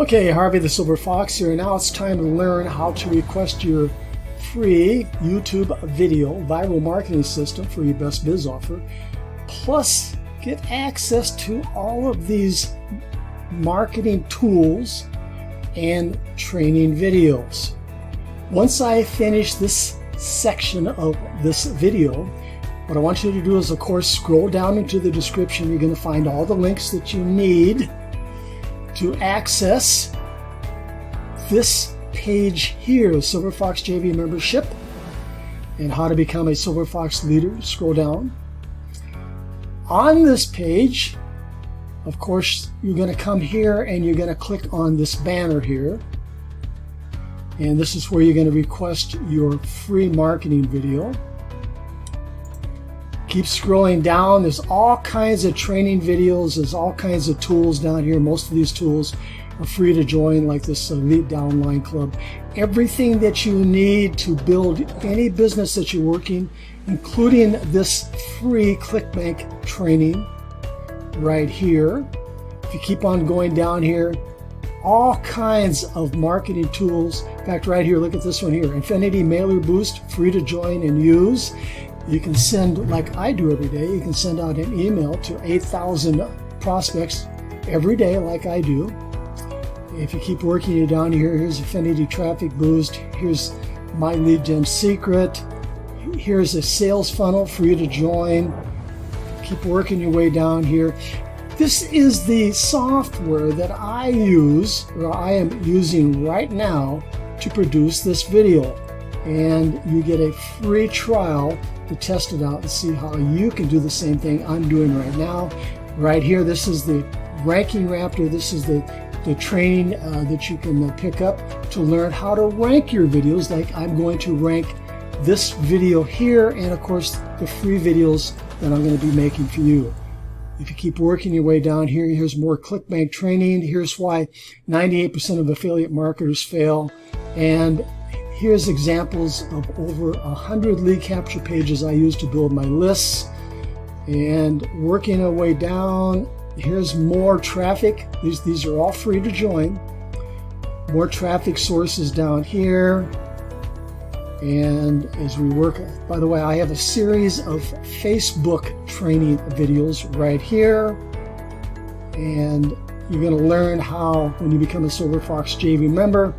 Okay, Harvey the Silver Fox here. Now it's time to learn how to request your free YouTube video viral marketing system for your best biz offer. Plus, get access to all of these marketing tools and training videos. Once I finish this section of this video, what I want you to do is, of course, scroll down into the description. You're going to find all the links that you need to access this page here, Silver Fox JV membership and how to become a Silver Fox leader. Scroll down. On this page, of course, you're going to come here and you're going to click on this banner here. And this is where you're going to request your free marketing video. Keep scrolling down. There's all kinds of training videos. There's all kinds of tools down here. Most of these tools are free to join, like this Elite Downline Club. Everything that you need to build any business that you're working, including this free ClickBank training right here. If you keep on going down here, all kinds of marketing tools. In fact, right here, look at this one here, Infinity Mailer Boost, free to join and use. You can send, like I do every day, you can send out an email to 8,000 prospects every day, like I do. If you keep working it down here, here's Infinity Traffic Boost, here's My Lead Gen Secret, here's a sales funnel for you to join. Keep working your way down here. This is the software that I use, or I am using right now to produce this video. And you get a free trial to test it out and see how you can do the same thing I'm doing right now. Right here, this is the Ranking Raptor. This is the training that you can pick up to learn how to rank your videos, like I'm going to rank this video here, and of course the free videos that I'm going to be making for you. If you keep working your way down here, here's more ClickBank training. Here's why 98% of affiliate marketers fail. And here's examples of over 100 lead capture pages I use to build my lists. And working our way down, here's more traffic. These are all free to join. More traffic sources down here. And as we work, by the way, I have a series of Facebook training videos right here. And you're going to learn how, when you become a Silver Fox JV member,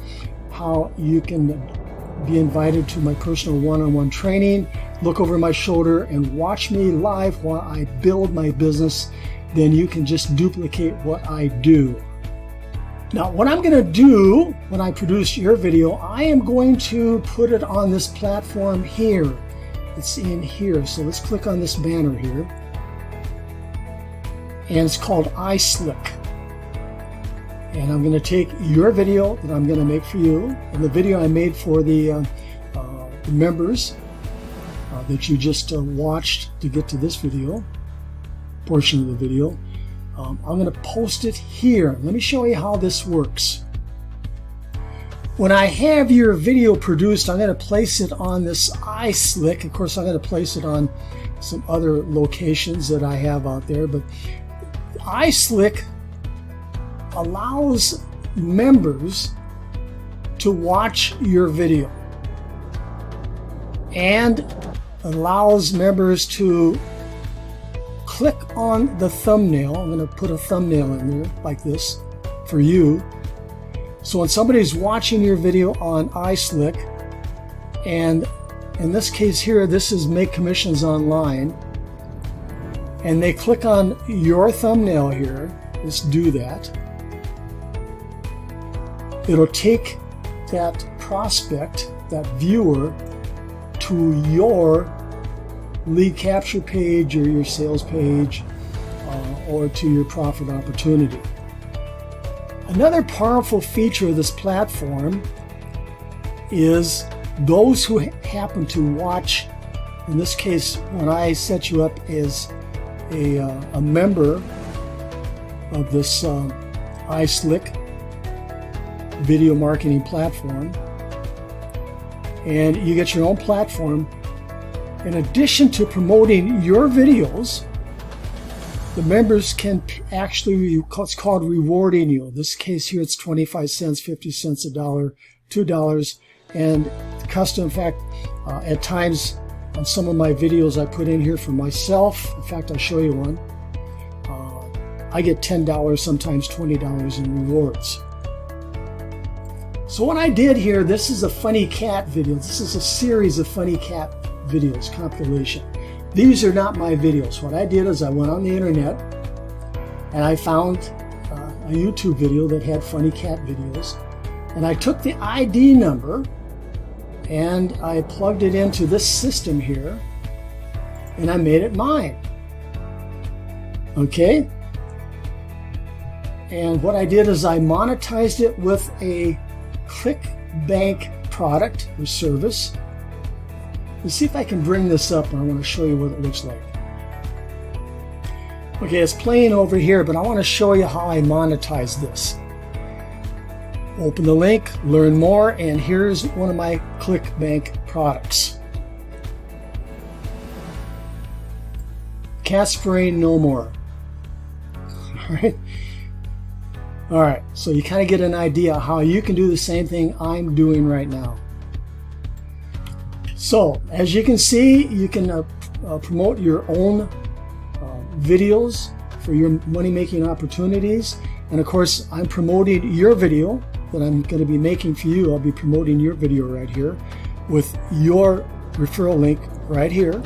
how you can be invited to my personal one-on-one training. Look over my shoulder and watch me live while I build my business. Then you can just duplicate what I do. Now, what I'm going to do when I produce your video, I am going to put it on this platform here. It's in here. So let's click on this banner here. And it's called iSlick. And I'm going to take your video that I'm going to make for you, and the video I made for the members that you just watched to get to this video, portion of the video. I'm going to post it here. Let me show you how this works. When I have your video produced, I'm going to place it on this iSlick. Of course, I'm going to place it on some other locations that I have out there, but iSlick allows members to watch your video and allows members to click on the thumbnail. I'm going to put a thumbnail in there like this for you. So when somebody's watching your video on iSlick, and in this case here, this is Make Commissions Online, and they click on your thumbnail here, let's do that. It'll take that prospect, that viewer, to your lead capture page or your sales page or to your profit opportunity. Another powerful feature of this platform is those who happen to watch, in this case, when I set you up as a member of this iSlick video marketing platform, and you get your own platform. In addition to promoting your videos, the members can actually, it's called rewarding you. In this case here, it's 25 cents, 50 cents, $1, $2, and custom. In fact, at times on some of my videos I put in here for myself. In fact, I'll show you one. I get $10, sometimes $20 in rewards. So what I did here, this is a funny cat video. This is a series of funny cat videos, compilation. These are not my videos. What I did is I went on the internet and I found a YouTube video that had funny cat videos. And I took the ID number and I plugged it into this system here and I made it mine. Okay? And what I did is I monetized it with a ClickBank product or service. Let's see if I can bring this up, and I want to show you what it looks like. Okay, it's playing over here, but I want to show you how I monetize this. Open the link, learn more, and here's one of my ClickBank products. Cat spraying no more. All right, so you kind of get an idea how you can do the same thing I'm doing right now. So, as you can see, you can promote your own videos for your money-making opportunities. And of course, I'm promoting your video that I'm going to be making for you. I'll be promoting your video right here with your referral link right here.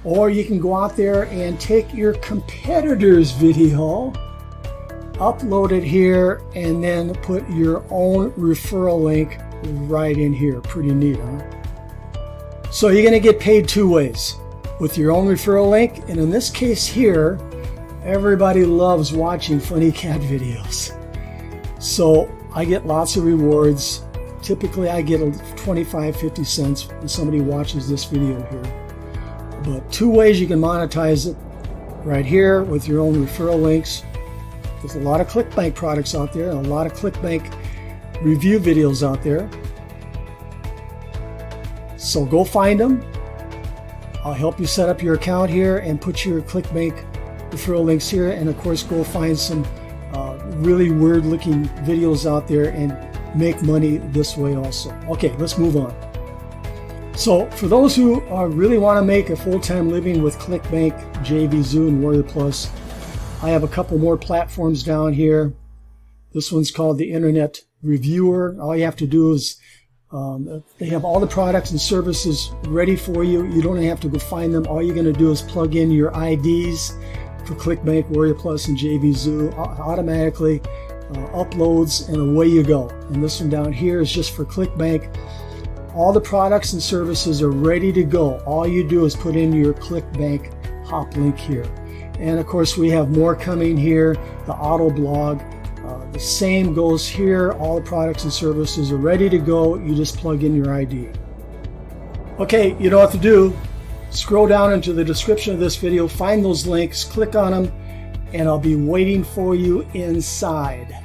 Or you can go out there and take your competitor's video, upload it here, and then put your own referral link right in here. Pretty neat, huh? So you're going to get paid two ways, with your own referral link, and in this case here, everybody loves watching funny cat videos. So I get lots of rewards. Typically I get 25, 50 cents when somebody watches this video here. But two ways you can monetize it, right here with your own referral links. There's a lot of ClickBank products out there, and a lot of ClickBank review videos out there. So go find them. I'll help you set up your account here and put your ClickBank referral links here. And of course, go find some really weird looking videos out there and make money this way also. Okay, let's move on. So for those who really want to make a full-time living with ClickBank, JVZoo, and Warrior Plus, I have a couple more platforms down here. This one's called the Internet Reviewer. All you have to do is they have all the products and services ready for you. You don't have to go find them. All you're going to do is plug in your IDs for ClickBank, Warrior Plus, and JVZoo. Automatically uploads, and away you go. And this one down here is just for ClickBank. All the products and services are ready to go. All you do is put in your ClickBank hop link here. And of course, we have more coming here. The auto blog. The same goes here. All the products and services are ready to go. You just plug in your ID. Okay, you know what to do. Scroll down into the description of this video, find those links, click on them, and I'll be waiting for you inside.